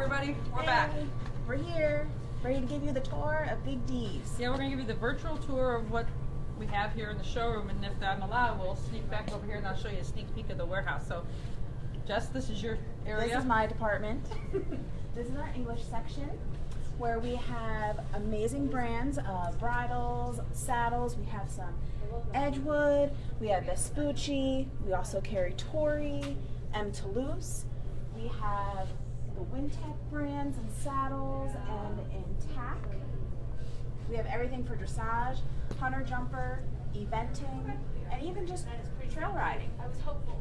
everybody, we're back. We're here, ready to give you the tour of Big Dee's. Yeah, we're going to give you the virtual tour of what we have here in the showroom, and if I'm allowed, we'll sneak back over here and I'll show you a sneak peek of the warehouse. So, Jess, this is your area. This is my department. This is our English section, where we have amazing brands of bridles, saddles. We have some Edgewood, we have Vespucci, we also carry Tory, M. Toulouse. We have the Wintec brands and saddles, and in Tack. We have everything for dressage, hunter jumper, eventing, and even just trail riding. I was hopeful.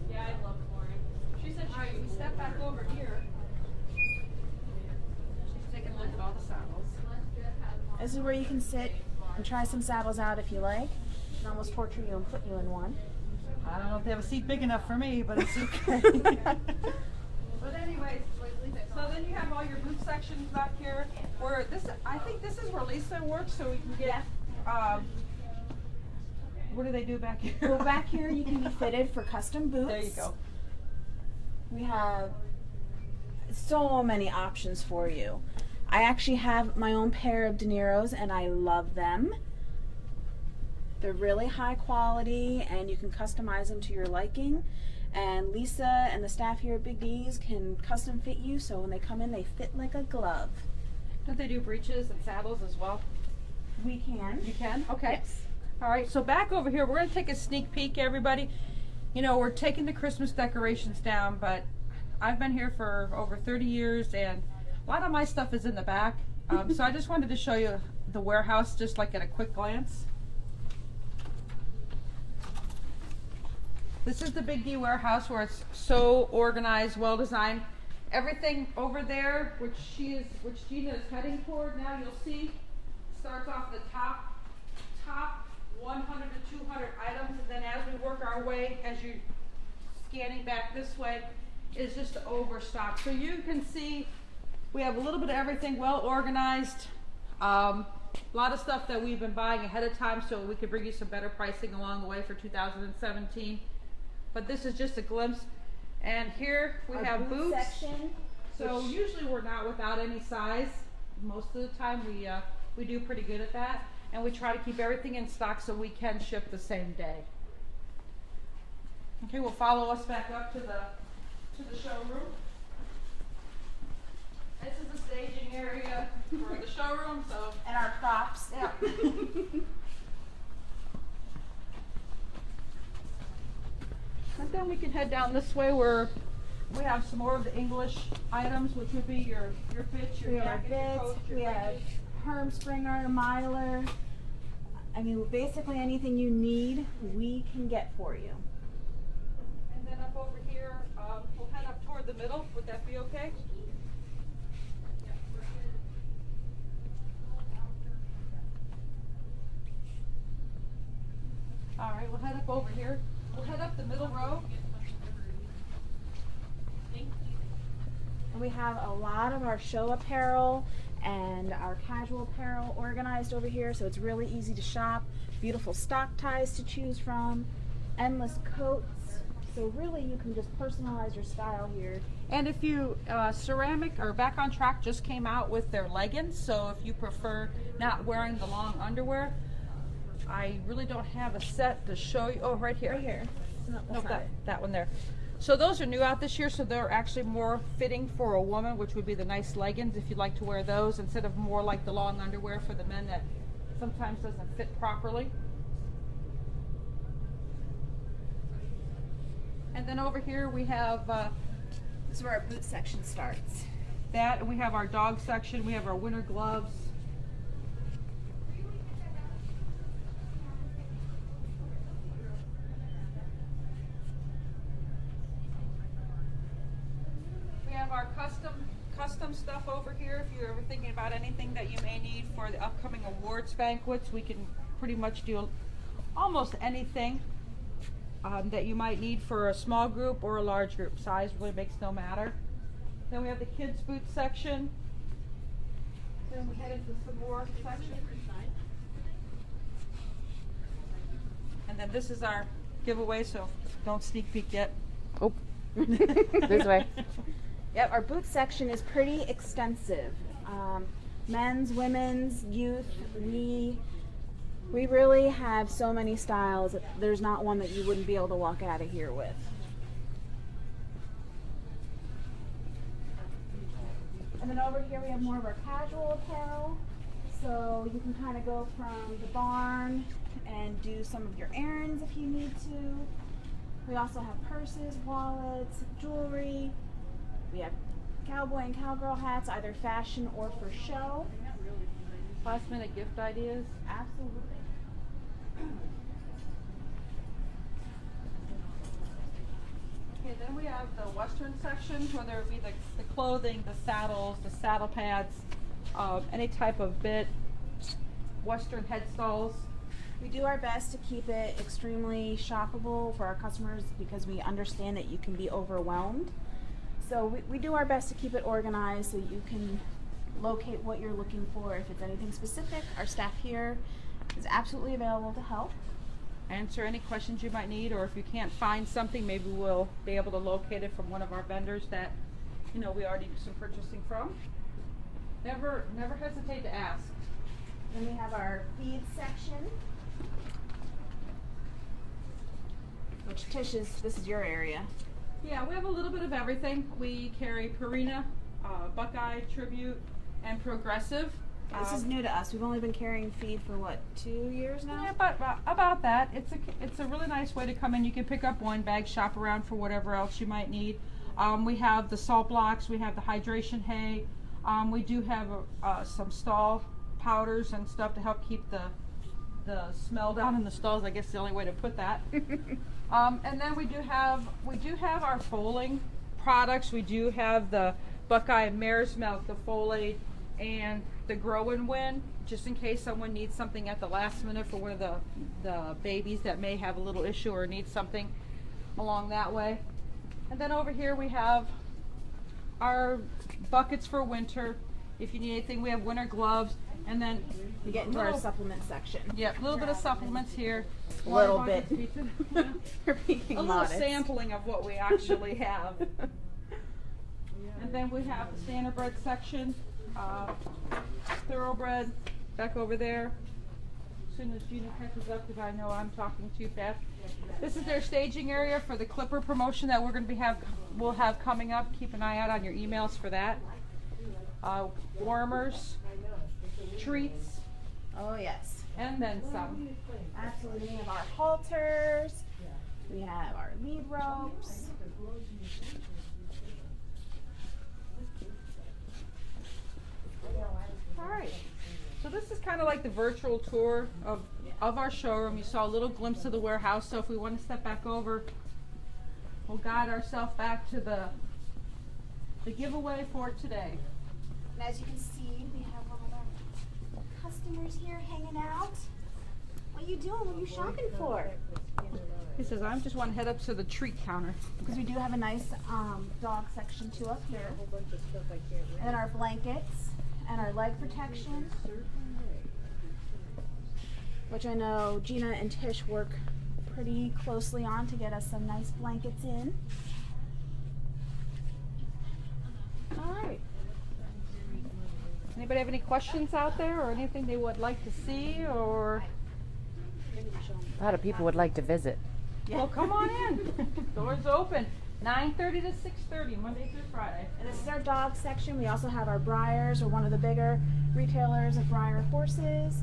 Yeah, I love Lauren. She said she would step back over here. She's taking a look at all the saddles. This is where you can sit and try some saddles out if you like. I can almost torture you and put you in one. I don't know if they have a seat big enough for me, but it's okay. But anyways, so then you have all your boot sections back here. Where this, I think this is where Lisa works, so we can get. What do they do back here? Well, back here you can be fitted for custom boots. There you go. We have so many options for you. I actually have my own pair of De Niro's and I love them. They're really high quality and you can customize them to your liking. And Lisa and the staff here at Big Dee's can custom fit you, so when they come in they fit like a glove. Don't they do breeches and saddles as well? We can. You can? Okay. Yes. All right, so back over here, we're going to take a sneak peek, everybody. You know, we're taking the Christmas decorations down, but I've been here for over 30 years, and a lot of my stuff is in the back. So I just wanted to show you the warehouse, just like at a quick glance. This is the Big D warehouse, where it's so organized, well designed. Everything over there, which Gina is heading toward now, you'll see, starts off the top 100 to 200 items, and then as we work our way, as you're scanning back this way, is just overstock. So you can see we have a little bit of everything, well organized. A lot of stuff that we've been buying ahead of time, so we could bring you some better pricing along the way for 2017. But this is just a glimpse. And here we have boots. Section, so usually we're not without any size. Most of the time we do pretty good at that. And we try to keep everything in stock so we can ship the same day. Okay, we'll follow us back up to the showroom. This is the staging area for the showroom, so and our props. yeah. And then we can head down this way where we have some more of the English items, which would be your bits, your jacket, your coat, your we have boots. Hermspringer, Myler. I mean, basically anything you need, we can get for you. And then up over here, we'll head up toward the middle. Would that be okay? All right, we'll head up over here. We'll head up the middle row. And we have a lot of our show apparel and our casual apparel organized over here, so it's really easy to shop. Beautiful stock ties to choose from, endless coats. So really you can just personalize your style here. And if you, Ceramic or Back on Track just came out with their leggings, so if you prefer not wearing the long underwear, I really don't have a set to show you. Oh, right here. Right here. No, that one there. So those are new out this year, so they're actually more fitting for a woman, which would be the nice leggings if you'd like to wear those, instead of more like the long underwear for the men that sometimes doesn't fit properly. And then over here we have this is where our boot section starts. that, and we have our dog section, we have our winter gloves. Our custom stuff over here. If you're ever thinking about anything that you may need for the upcoming awards banquets, we can pretty much do almost anything that you might need for a small group or a large group. Size really makes no matter. Then we have the kids boot section. Then we head into some more section. And then this is our giveaway, so don't sneak peek yet. Oh. This way. Yep, our boot section is pretty extensive. Men's, women's, youth, we really have so many styles. There's not one that you wouldn't be able to walk out of here with. And then over here we have more of our casual apparel. So you can kind of go from the barn and do some of your errands if you need to. We also have purses, wallets, jewelry. We have cowboy and cowgirl hats, either fashion or for show. Last minute gift ideas. Absolutely. Okay, then we have the Western section, whether it be the clothing, the saddles, the saddle pads, any type of bit, Western headstalls. We do our best to keep it extremely shoppable for our customers because we understand that you can be overwhelmed. So we do our best to keep it organized so you can locate what you're looking for. If it's anything specific, our staff here is absolutely available to help. Answer any questions you might need, or if you can't find something, maybe we'll be able to locate it from one of our vendors that, you know, we already do some purchasing from. Never hesitate to ask. Then we have our feed section, which this is your area. Yeah, we have a little bit of everything. We carry Purina, Buckeye, Tribute, and Progressive. This is new to us. We've only been carrying feed for what, 2 years now? Yeah, about that. It's a really nice way to come in. You can pick up one bag, shop around for whatever else you might need. We have the salt blocks. We have the hydration hay. We do have some stall powders and stuff to help keep the smell down in the stalls. I guess the only way to put that. And then we do have our foaling products. We do have the Buckeye Mare's Milk, the Folate, and the Grow and Win, just in case someone needs something at the last minute for one of the babies that may have a little issue or need something along that way. And then over here we have our buckets for winter. If you need anything, we have winter gloves. And then we get into our supplement section. Yeah, a little bit of supplements here. A little bit. A little sampling of what we actually have. And then we have the standardbred section, thoroughbred back over there. As soon as Gina catches up, because I know I'm talking too fast. This is their staging area for the Clipper promotion that we're going to we'll have coming up. Keep an eye out on your emails for that. Warmers, treats. Oh yes. And then some. Absolutely. We have our halters. We have our lead ropes. All right. So this is kind of like the virtual tour of our showroom. You saw a little glimpse of the warehouse. So if we want to step back over, we'll guide ourselves back to the giveaway for today. And as you can see, we have one of our customers here hanging out. What are you doing? What are you shopping for? He says, I just want to head up to the treat counter. Because we do have a nice dog section too up here. And then our blankets and our leg protection, which I know Gina and Tish work pretty closely on to get us some nice blankets in. All right. Anybody have any questions out there or anything they would like to see or? A lot of people would like to visit. Yeah. Well, come on in. Doors open 9:30 to 6:30, Monday through Friday. And this is our dog section. We also have our Breyers, or one of the bigger retailers of Breyer horses.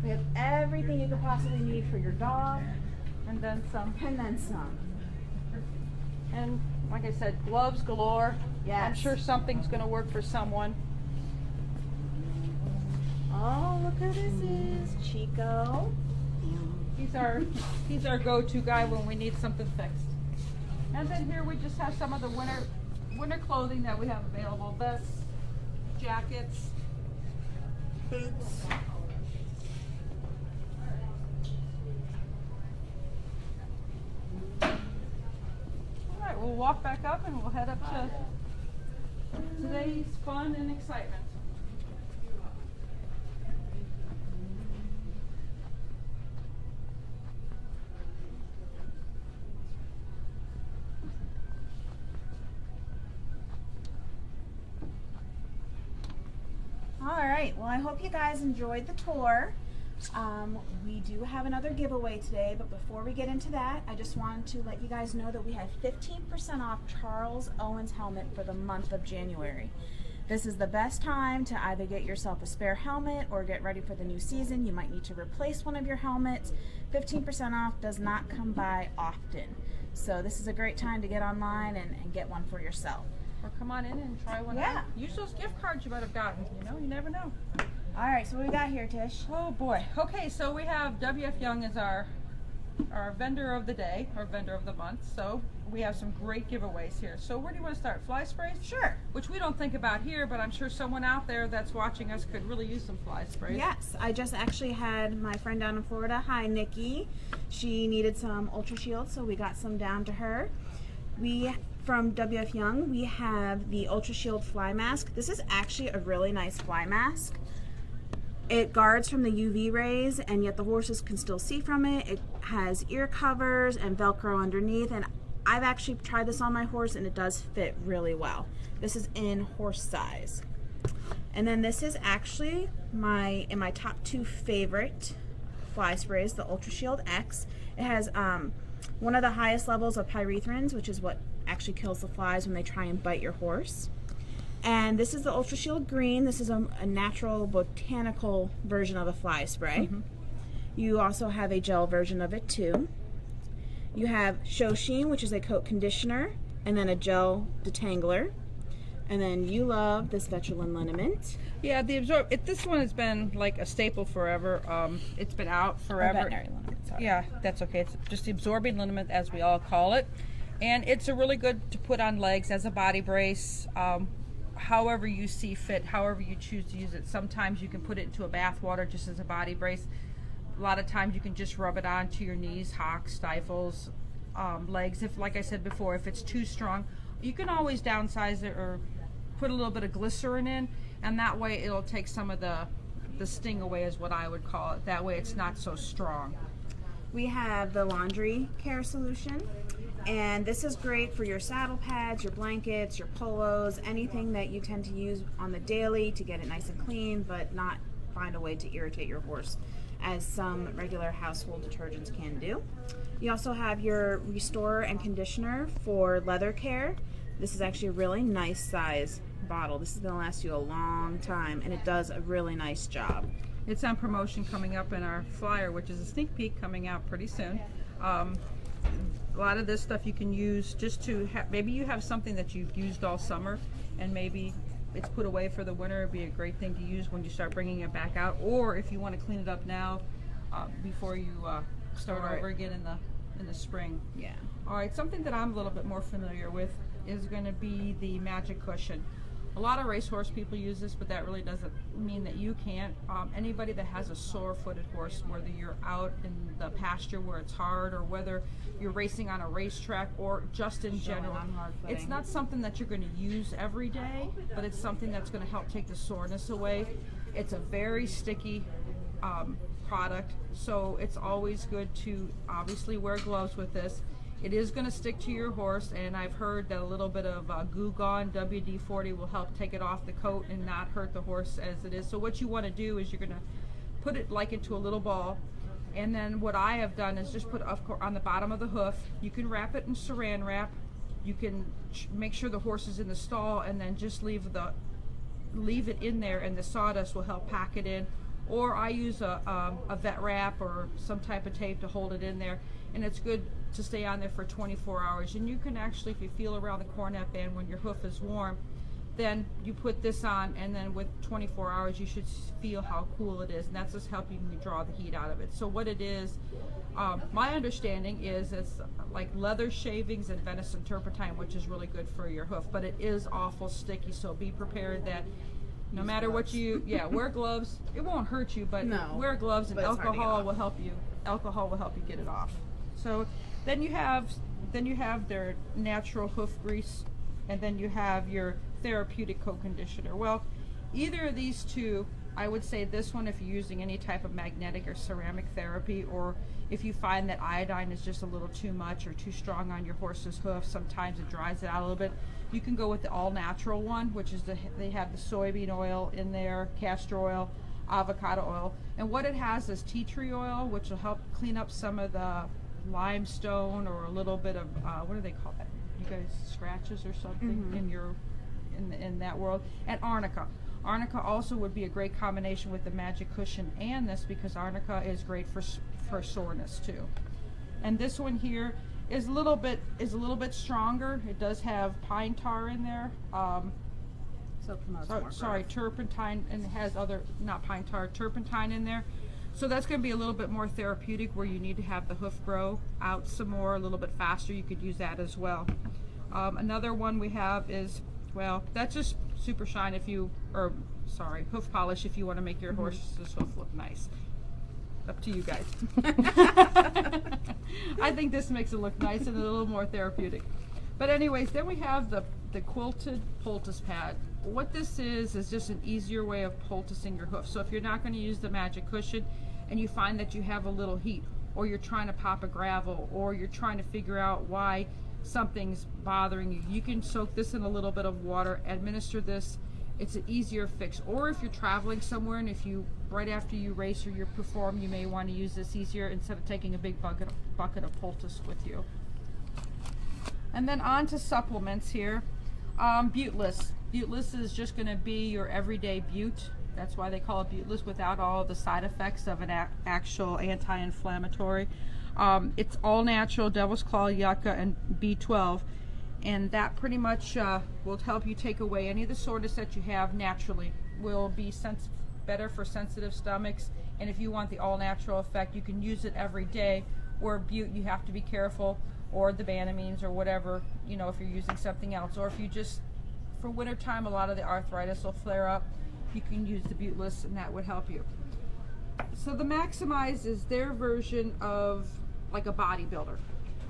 We have everything you could possibly need for your dog. And then some. And then some. And like I said, gloves galore. Yes. I'm sure something's going to work for someone. Oh, look who this is. Chico. He's our go-to guy when we need something fixed. And then here we just have some of the winter clothing that we have available. Vests, jackets, boots. All right, we'll walk back up and we'll head up to today's fun and excitement. All right, well, I hope you guys enjoyed the tour. We do have another giveaway today, but before we get into that, I just wanted to let you guys know that we have 15% off Charles Owens helmet for the month of January. This is the best time to either get yourself a spare helmet or get ready for the new season. You might need to replace one of your helmets. 15% off does not come by often. So this is a great time to get online and get one for yourself. Or come on in and try one Yeah. out. Use those gift cards you might have gotten. You know, you never know. All right, so what we got here, Tish? Oh boy. Okay, so we have WF Young as our vendor of the day, or vendor of the month. So we have some great giveaways here. So where do you want to start? Fly sprays? Sure. Which we don't think about here, but I'm sure someone out there that's watching us could really use some fly sprays. Yes, I just actually had my friend down in Florida, hi Nikki. She needed some Ultra Shield, so we got some down to her. From WF Young, we have the Ultra Shield Fly Mask. This is actually a really nice fly mask. It guards from the UV rays, and yet the horses can still see from it. It has ear covers and Velcro underneath, and I've actually tried this on my horse, and it does fit really well. This is in horse size. And then this is actually in my top 2 favorite fly sprays, the Ultra Shield X. It has one of the highest levels of pyrethrins, which is what actually kills the flies when they try and bite your horse. And this is the Ultra Shield Green. This is a natural botanical version of a fly spray. You also have a gel version of it too. You have Show Sheen, which is a coat conditioner, and then a gel detangler. And then you love this Veturin liniment. Yeah, this one has been like a staple forever. It's been out forever. Veterinary liniment, sorry. Yeah, that's okay. It's just the absorbing liniment, as we all call it. And it's a really good to put on legs as a body brace. However you see fit, however you choose to use it. Sometimes you can put it into a bath water just as a body brace. A lot of times you can just rub it onto your knees, hocks, stifles, legs. If, like I said before, if it's too strong, you can always downsize it or put a little bit of glycerin in, and that way it'll take some of the sting away, is what I would call it. That way it's not so strong. We have the laundry care solution, and this is great for your saddle pads, your blankets, your polos, anything that you tend to use on the daily to get it nice and clean, but not find a way to irritate your horse, as some regular household detergents can do. You also have your restorer and conditioner for leather care. This is actually a really nice size bottle. This is going to last you a long time, and it does a really nice job. It's on promotion coming up in our flyer, which is a sneak peek coming out pretty soon. A lot of this stuff you can use just to maybe you have something that you've used all summer and maybe it's put away for the winter. It'd be a great thing to use when you start bringing it back out, or if you want to clean it up now before you start over again in the spring. Yeah. All right, something that I'm a little bit more familiar with is going to be the Magic Cushion. A lot of racehorse people use this, but that really doesn't mean that you can't. Anybody that has a sore-footed horse, whether you're out in the pasture where it's hard, or whether you're racing on a racetrack, or just in general, it's not something that you're going to use every day, but it's something that's going to help take the soreness away. It's a very sticky product, so it's always good to obviously wear gloves with this. It is going to stick to your horse, and I've heard that a little bit of Goo Gone WD-40 will help take it off the coat and not hurt the horse as it is. So what you want to do is you're going to put it like into a little ball, and then what I have done is just put on the bottom of the hoof. You can wrap it in saran wrap. You can make sure the horse is in the stall, and then just leave it in there, and the sawdust will help pack it in. Or I use a vet wrap or some type of tape to hold it in there, and it's good to stay on there for 24 hours. And you can actually, if you feel around the cornet band when your hoof is warm, then you put this on, and then with 24 hours you should feel how cool it is, and that's just helping you draw the heat out of it. So what it is, my understanding is it's like leather shavings and venison turpentine, which is really good for your hoof, but it is awful sticky, so be prepared that no matter what you, wear gloves. It won't hurt you, but wear gloves, and alcohol will help you. Alcohol will help you get it off. So then you have their natural hoof grease, and then you have your therapeutic coat conditioner. Well, either of these two I would say this one if you're using any type of magnetic or ceramic therapy, or if you find that iodine is just a little too much or too strong on your horse's hoof, sometimes it dries it out a little bit. You can go with the all natural one, which is they have the soybean oil in there, castor oil, avocado oil, and what it has is tea tree oil, which will help clean up some of the limestone or a little bit of what do they call that? You guys, scratches or something in your in that world. And arnica. Arnica also would be a great combination with the magic cushion and this, because arnica is great for soreness too. And this one here is a little bit stronger. It does have pine tar in there. Sorry, turpentine, and it has other, not pine tar, turpentine in there. So that's going to be a little bit more therapeutic, where you need to have the hoof grow out some more, a little bit faster. You could use that as well. Another one we have is, well, that's just super shine hoof polish if you want to make your horse's hoof look nice. Up to you guys. I think this makes it look nice and a little more therapeutic. But anyways, then we have the quilted poultice pad. What this is just an easier way of poulticing your hoof. So if you're not going to use the magic cushion and you find that you have a little heat, or you're trying to pop a gravel, or you're trying to figure out why something's bothering you, you can soak this in a little bit of water, administer this. It's an easier fix. Or if you're traveling somewhere, and if you, right after you race or you perform, you may want to use this easier instead of taking a big bucket of poultice with you. And then on to supplements here. Buteless. Buteless is just going to be your everyday bute. That's why they call it buteless, without all the side effects of an actual anti-inflammatory. It's all natural, devil's claw, yucca, and B12. And that pretty much will help you take away any of the soreness that you have naturally. Will be better for sensitive stomachs. And if you want the all-natural effect, you can use it every day. Or bute, you have to be careful. Or the Banamines or whatever, you know, if you're using something else. Or if you just, for winter time, a lot of the arthritis will flare up. You can use the buteless, and that would help you. So the Maximize is their version of like a bodybuilder.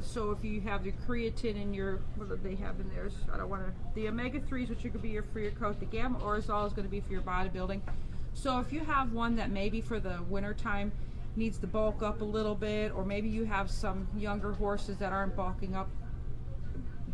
So if you have your creatine and your, what do they have in theirs? I don't want to, the omega-3s, which could be for your coat. The gamma oryzol is going to be for your bodybuilding. So if you have one that maybe for the winter time needs to bulk up a little bit, or maybe you have some younger horses that aren't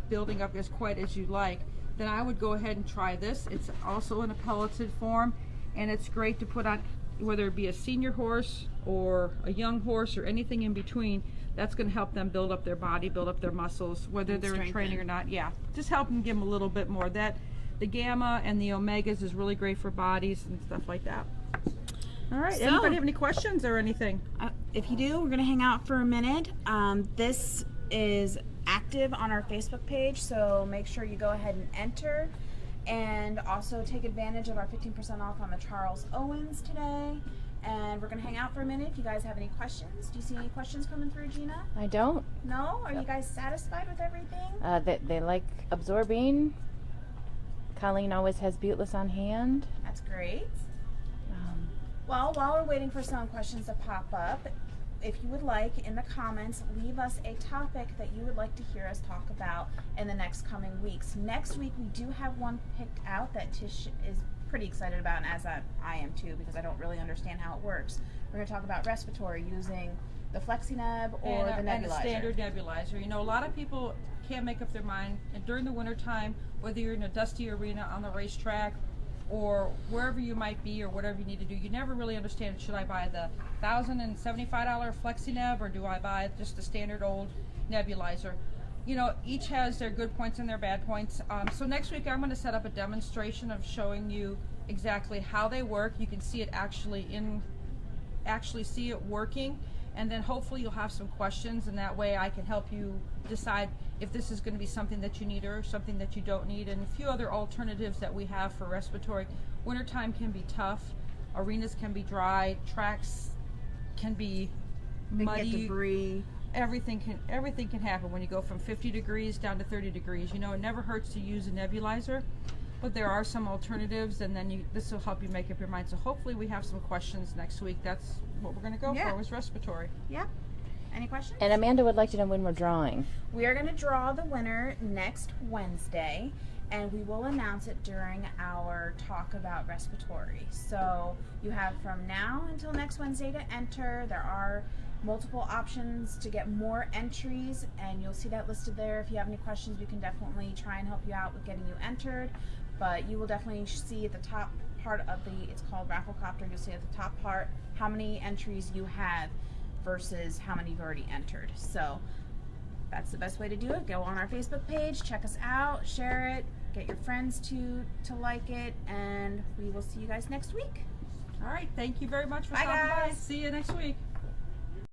building up as quite as you like, then I would go ahead and try this. It's also in a pelleted form, and it's great to put on, whether it be a senior horse or a young horse or anything in between. That's going to help them build up their body, build up their muscles, whether they're in training or not. Yeah, just help them, give them a little bit more. That the gamma and the omegas is really great for bodies and stuff like that. All right, so, anybody have any questions or anything? If you do, we're going to hang out for a minute. This is active on our Facebook page, so make sure you go ahead and enter, and also take advantage of our 15% off on the Charles Owens today. And we're going to hang out for a minute. If you guys have any questions. Do you see any questions coming through, Gina? I don't. No? Are you guys satisfied with everything? They like absorbing. Colleen always has buteless on hand. That's great. Well, while we're waiting for some questions to pop up, if you would like, in the comments, leave us a topic that you would like to hear us talk about in the next coming weeks. Next week, we do have one picked out that Tish is pretty excited about, and as I am too, because I don't really understand how it works. We're going to talk about respiratory using the FlexiNeb or the nebulizer. And a standard nebulizer. You know, a lot of people can't make up their mind, and during the winter time, whether you're in a dusty arena on the racetrack or wherever you might be or whatever you need to do, you never really understand, should I buy the $1,075 FlexiNeb, or do I buy just the standard old nebulizer? You know, each has their good points and their bad points. So next week I'm going to set up a demonstration of showing you exactly how they work. You can see it actually see it working, and then hopefully you'll have some questions, and that way I can help you decide if this is going to be something that you need or something that you don't need, and a few other alternatives that we have for respiratory. Wintertime can be tough, arenas can be dry, tracks can be muddy, get debris. Everything can happen when you go from 50 degrees down to 30 degrees. You know, it never hurts to use a nebulizer, but there are some alternatives, and then this will help you make up your mind. So hopefully we have some questions next week. That's what we're going to go for, is respiratory. Yep. Any questions? And Amanda would like to know when we're drawing. We are going to draw the winner next Wednesday, and we will announce it during our talk about respiratory. So you have from now until next Wednesday to enter. There are multiple options to get more entries, and you'll see that listed there. If you have any questions, we can definitely try and help you out with getting you entered. But you will definitely see at the top part of it's called Rafflecopter, you'll see at the top part how many entries you have versus how many you've already entered. So that's the best way to do it. Go on our Facebook page, check us out, share it, get your friends to like it, and we will see you guys next week. All right, thank you very much for Bye, stopping by. guys. See you next week.